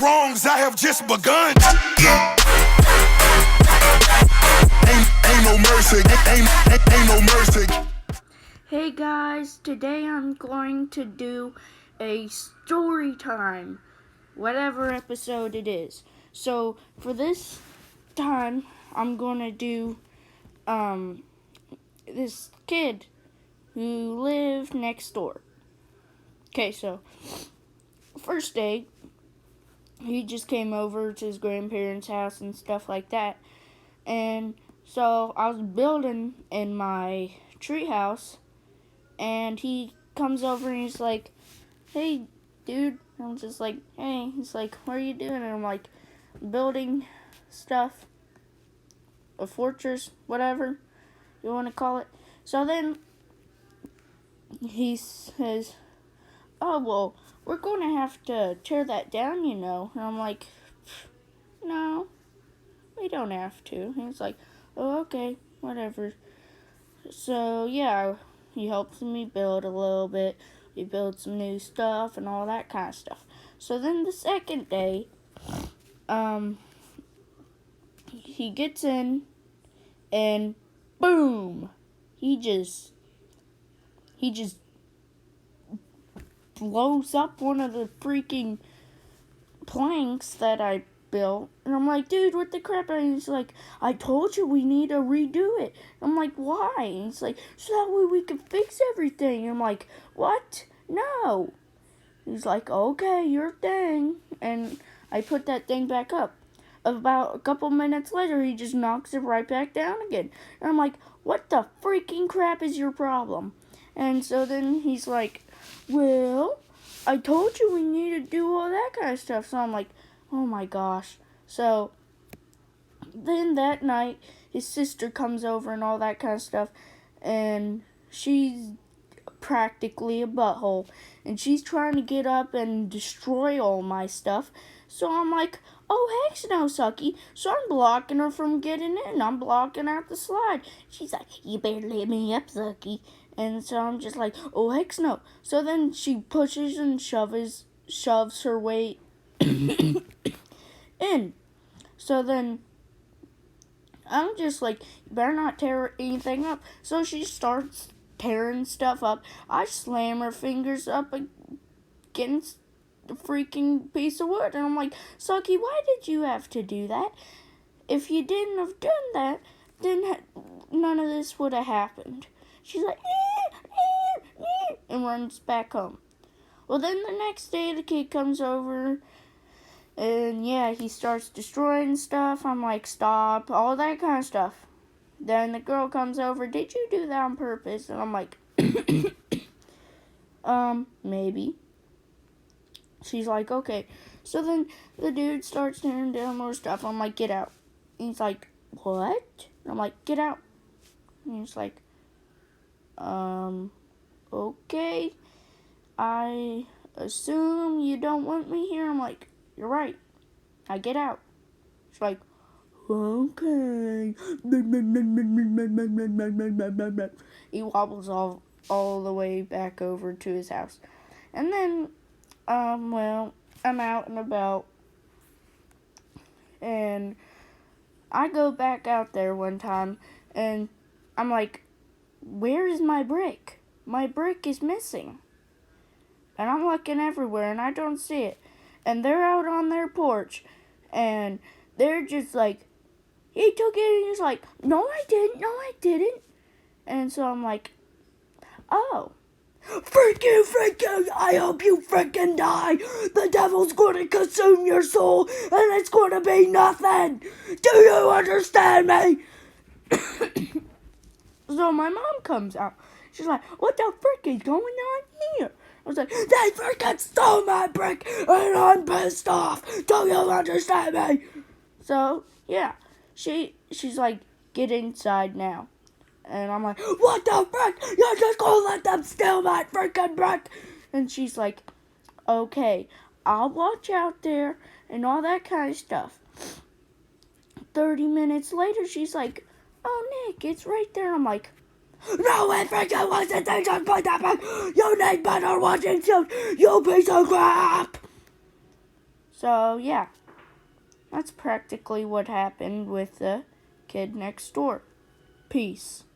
wrongs I have just begun. Ain't no mercy, ain't no mercy. Hey guys, today I'm going to do a story time, whatever episode it is. So for this time, I'm gonna do this kid who lived next door. Okay, so first day, he just came over to his grandparents' house and stuff like that. And so I was building in my treehouse, and he comes over and he's like, "Hey, dude." I'm just like, "Hey." He's like, "What are you doing?" And I'm like, "Building stuff, a fortress, whatever you want to call it." So then he says, "Oh, well, we're going to have to tear that down, you know." And I'm like, "No, we don't have to." He's like, "Oh, okay, whatever." So, yeah, he helps me build a little bit. We build some new stuff and all that kind of stuff. So then the second day, he gets in and boom, he just blows up one of the freaking planks that I built. And I'm like, "Dude, what the crap?" And he's like, "I told you we need to redo it." I'm like, "Why?" And he's like, "So that way we can fix everything." And I'm like, "What? No." He's like, "Okay, your thing." And I put that thing back up. About a couple minutes later, he just knocks it right back down again. And I'm like, "What the freaking crap is your problem?" And so then he's like, "Well, I told you we need to do all that kind of stuff." So I'm like, "Oh my gosh." So then that night, his sister comes over and all that kind of stuff, and she's practically a butthole, and she's trying to get up and destroy all my stuff. So I'm like, "Oh, heck no, Sucky." So I'm blocking her from getting in. I'm blocking out the slide. She's like, "You better let me up, Sucky." And so I'm just like, "Oh, heck no." So then she pushes and shoves her way in. So then I'm just like, "You better not tear anything up." So she starts tearing stuff up. I slam her fingers up against the freaking piece of wood. And I'm like, "Sucky, why did you have to do that? If you didn't have done that, then none of this would have happened." She's like, and runs back home. Well, then the next day, the kid comes over, and yeah, he starts destroying stuff. I'm like, "Stop," all that kind of stuff. Then the girl comes over, "Did you do that on purpose?" And I'm like, maybe. She's like, "Okay." So then the dude starts tearing down more stuff. I'm like, "Get out." He's like, "What?" And I'm like, "Get out." And he's like, "Okay. I assume you don't want me here." I'm like, "You're right. I get out." She's like, "Okay." He wobbles all the way back over to his house. And then, well, I'm out and about, and I go back out there one time, and I'm like, "Where is my brick? My brick is missing." And I'm looking everywhere, and I don't see it. And they're out on their porch, and they're just like, "He took it," and he's like, "No, I didn't. No, I didn't." And so I'm like, "Oh. Freak you, I hope you freaking die. The devil's going to consume your soul, and it's going to be nothing. Do you understand me?" So my mom comes out. She's like, "What the frick is going on here?" I was like, "They freaking stole my brick, and I'm pissed off. Do you understand me?" So, yeah, she's like, "Get inside now." And I'm like, "What the frick? You're just gonna let them steal my freaking brick?" And she's like, "Okay, I'll watch out there," and all that kind of stuff. 30 minutes later, she's like, "Oh, Nick, it's right there." I'm like, "No, it freaking wasn't. They just put that back. You need better watching soon, you piece of crap." So, yeah. That's practically what happened with the kid next door. Peace.